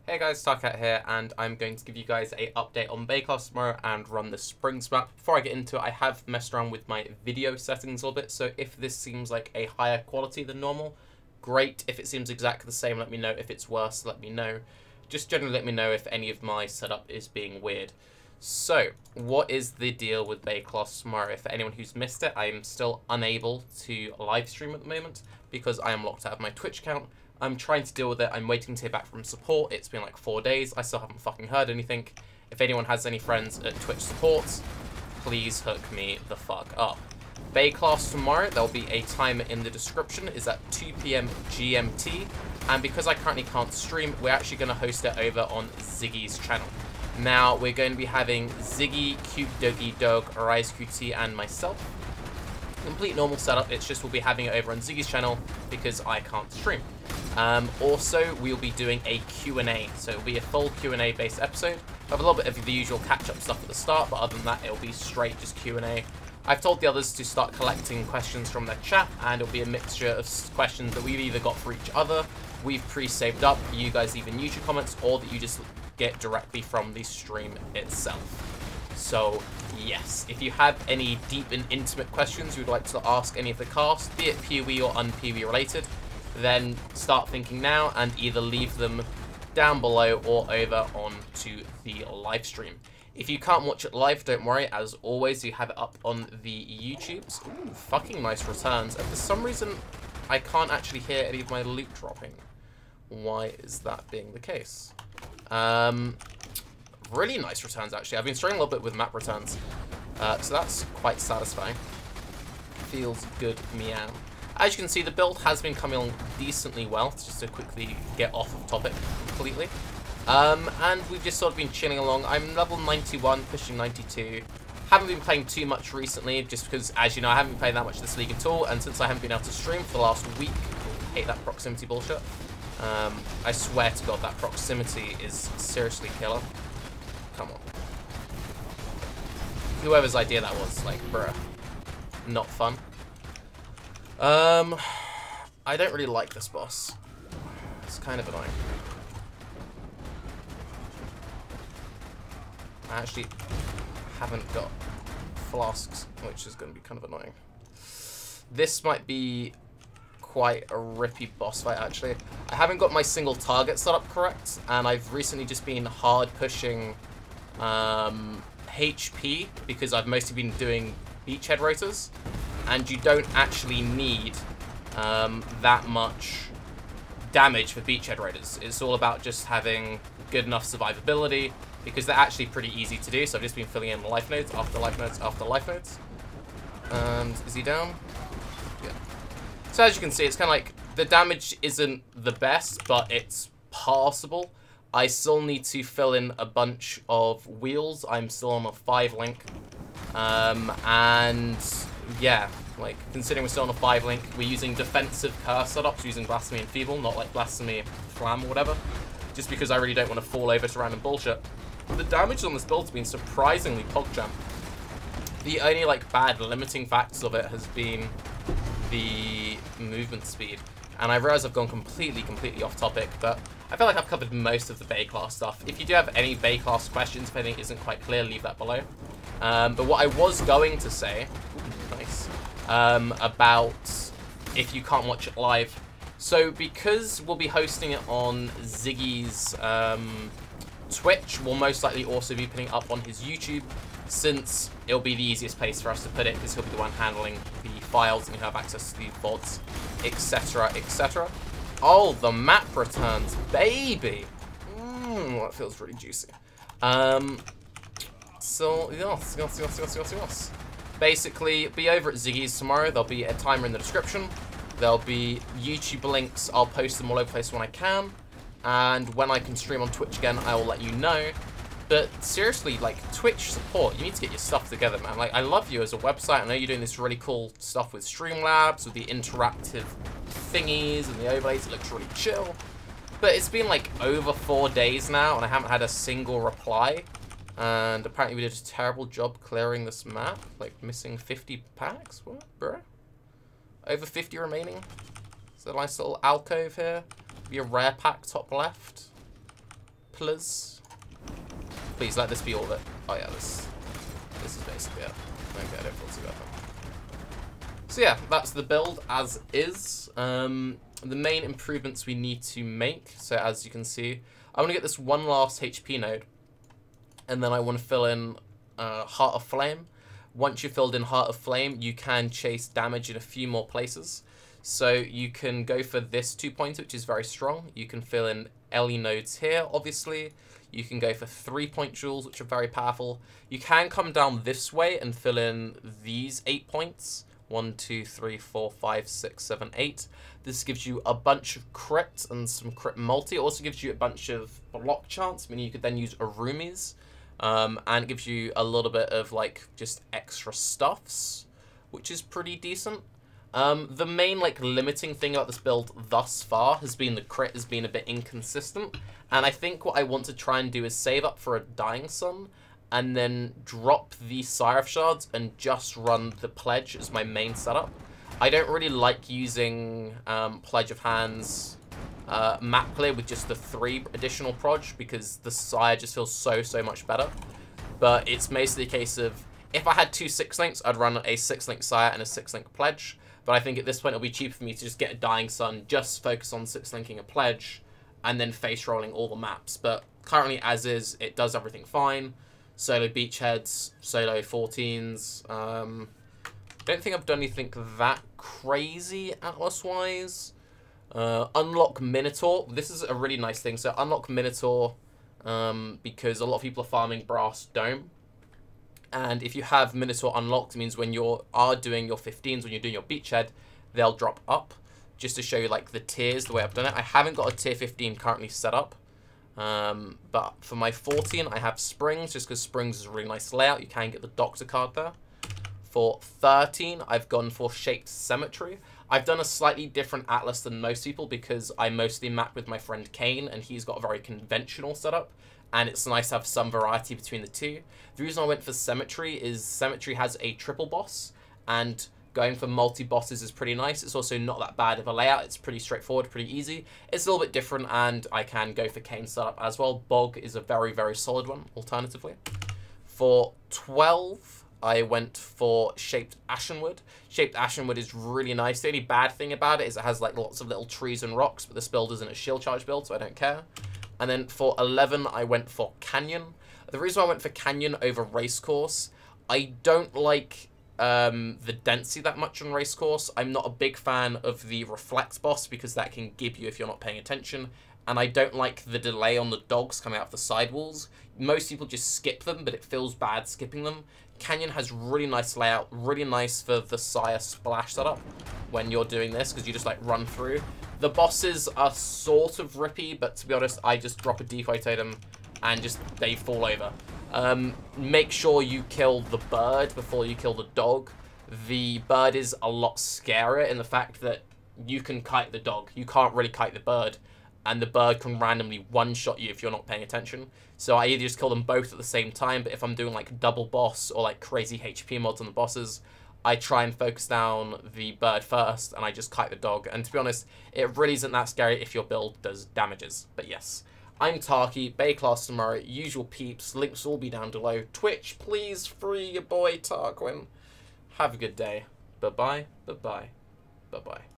Hey guys, Tarke here, and I'm going to give you guys an update on Baeclast tomorrow and run the Springs map. Before I get into it, I have messed around with my video settings a little bit, so if this seems like a higher quality than normal, great. If it seems exactly the same, let me know. If it's worse, let me know. Just generally let me know if any of my setup is being weird. So, what is the deal with Baeclast tomorrow? For anyone who's missed it, I am still unable to live stream at the moment because I am locked out of my Twitch account. I'm trying to deal with it. I'm waiting to hear back from support. It's been like 4 days. I still haven't fucking heard anything. If anyone has any friends at Twitch support, please hook me the fuck up. Baeclast tomorrow, there'll be a timer in the description. It's at 2 PM GMT. And because I currently can't stream, we're actually going to host it over on Ziggy's channel. Now, we're going to be having Ziggy, Cute Doggy Dog, Arise QT, and myself. Complete normal setup. It's just we'll be having it over on Ziggy's channel because I can't stream. Also, we'll be doing a Q&A, so it'll be a full Q&A based episode. We'll have a little bit of the usual catch-up stuff at the start, but other than that, it'll be straight just Q&A. I've told the others to start collecting questions from their chat, and it'll be a mixture of questions that we've either got for each other, we've pre-saved up, you guys even use your comments, or that you just get directly from the stream itself. So, yes, if you have any deep and intimate questions you'd like to ask any of the cast, be it PoE or un-PoE related, then start thinking now and either leave them down below or over onto the live stream. If you can't watch it live, don't worry. As always, you have it up on the YouTubes. Ooh, fucking nice returns. And for some reason, I can't actually hear any of my loot dropping. Why is that being the case? Really nice returns, actually. I've been struggling a little bit with map returns. So that's quite satisfying. Feels good, meow. As you can see, the build has been coming along decently well, just to quickly get off of topic completely. And we've just sort of been chilling along. I'm level 91, pushing 92. Haven't been playing too much recently, just because, as you know, I haven't been playing that much this league at all, and since I haven't been able to stream for the last week, I hate that proximity bullshit. I swear to God, that proximity is seriously killer. Come on. Whoever's idea that was, like, bruh. Not fun. I don't really like this boss. It's kind of annoying. I actually haven't got flasks, which is going to be kind of annoying. This might be quite a rippy boss fight, actually. I haven't got my single target set up correct, and I've recently just been hard pushing HP because I've mostly been doing beachhead rotors, and you don't actually need that much damage for beachhead rotors. It's all about just having good enough survivability because they're actually pretty easy to do. So I've just been filling in life nodes after life nodes after life nodes. And is he down? Yeah. So as you can see, it's kind of like the damage isn't the best, but it's passable. I still need to fill in a bunch of wheels. I'm still on a 5-link. And yeah, like considering we're still on a 5-link, we're using defensive curse setups, using Blasphemy and Feeble, not like Blasphemy, Flam or whatever. Just because I really don't want to fall over to random bullshit. The damage on this build has been surprisingly PogJam. The only like bad limiting factors of it has been the movement speed. And I realize I've gone completely off topic, but I feel like I've covered most of the Baeclast stuff. If you do have any Baeclast questions, if anything isn't quite clear, leave that below. But what I was going to say, nice, about if you can't watch it live. So because we'll be hosting it on Ziggy's Twitch, we'll most likely also be putting it up on his YouTube, since it'll be the easiest place for us to put it, because he'll be the one handling the files and he'll have access to the VODs, etc, etc. Oh, the map returns, baby! That feels really juicy. So, yes. Basically, be over at Ziggy's tomorrow. There'll be a timer in the description. There'll be YouTube links. I'll post them all over the place when I can. And when I can stream on Twitch again, I will let you know. But seriously, like, Twitch support, you need to get your stuff together, man. Like, I love you as a website. I know you're doing this really cool stuff with Streamlabs, with the interactive thingies and the overlays. It looks really chill. But it's been, like, over 4 days now, and I haven't had a single reply. And apparently we did a terrible job clearing this map. Like, missing 50 packs? What, bro? Over 50 remaining. Is there a nice little alcove here? Be a rare pack top left. please. Please let this be all of it. Oh yeah, this is basically it. Okay, I don't feel too bad. So yeah, that's the build as is. The main improvements we need to make, so as you can see, I want to get this one last HP node, and then I want to fill in Heart of Flame. Once you've filled in Heart of Flame, you can chase damage in a few more places. So you can go for this 2-pointer, which is very strong. You can fill in LE nodes here, obviously. You can go for 3-point jewels, which are very powerful. You can come down this way and fill in these 8 points. 1, 2, 3, 4, 5, 6, 7, 8. This gives you a bunch of crit and some crit multi. It also gives you a bunch of block chance, meaning you could then use Arumis. And it gives you a little bit of like just extra stuffs, which is pretty decent. The main like limiting thing about this build thus far has been the crit has been a bit inconsistent. And I think what I want to try and do is save up for a Dying Sun and then drop the Sire of Shards and just run the Pledge as my main setup. I don't really like using Pledge of Hands map clear with just the 3 additional proj because the Sire just feels so much better. But it's mostly a case of if I had 2 6-links, I'd run a 6-link Sire and a 6-link Pledge. But I think at this point it'll be cheaper for me to just get a Dying Sun, just focus on 6-linking a Pledge, and then face rolling all the maps. But currently as is, it does everything fine. Solo Beachheads, solo 14s. Don't think I've done anything that crazy Atlas-wise. Unlock Minotaur. This is a really nice thing. So unlock Minotaur because a lot of people are farming Brass Dome. And if you have Minotaur unlocked, it means when you are doing your 15s, when you're doing your Beachhead, they'll drop up. Just to show you like the tiers, the way I've done it. I haven't got a tier 15 currently set up. But for my 14, I have Springs, just because Springs is a really nice layout. You can get the Doctor card there. For 13, I've gone for Shaped Cemetery. I've done a slightly different Atlas than most people because I mostly map with my friend Kane, and he's got a very conventional setup. And it's nice to have some variety between the two. The reason I went for Cemetery is Cemetery has a triple boss, and going for multi-bosses is pretty nice. It's also not that bad of a layout. It's pretty straightforward, pretty easy. It's a little bit different, and I can go for Kane's setup as well. Bog is a very solid one, alternatively. For 12, I went for Shaped Ashenwood. Shaped Ashenwood is really nice. The only bad thing about it is it has like lots of little trees and rocks, but this build isn't a shield charge build, so I don't care. And then for 11, I went for Canyon. The reason why I went for Canyon over Racecourse, I don't like the density that much on Racecourse. I'm not a big fan of the Reflect boss because that can give you if you're not paying attention. And I don't like the delay on the dogs coming out of the sidewalls. Most people just skip them, but it feels bad skipping them. Canyon has really nice layout, really nice for the Sire splash setup when you're doing this, because you just like run through. The bosses are sort of rippy, but to be honest, I just drop a default totem and just they fall over. Make sure you kill the bird before you kill the dog. The bird is a lot scarier in the fact that you can kite the dog. You can't really kite the bird, and the bird can randomly one-shot you if you're not paying attention. So I either just kill them both at the same time, but if I'm doing like double boss or like crazy HP mods on the bosses, I try and focus down the bird first, and I just kite the dog. And to be honest, it really isn't that scary if your build does damages. But yes, I'm Tarke, Baeclast tomorrow, usual peeps, links will all be down below. Twitch, please free your boy Tarquin. Have a good day. Bye-bye, bye-bye, bye-bye.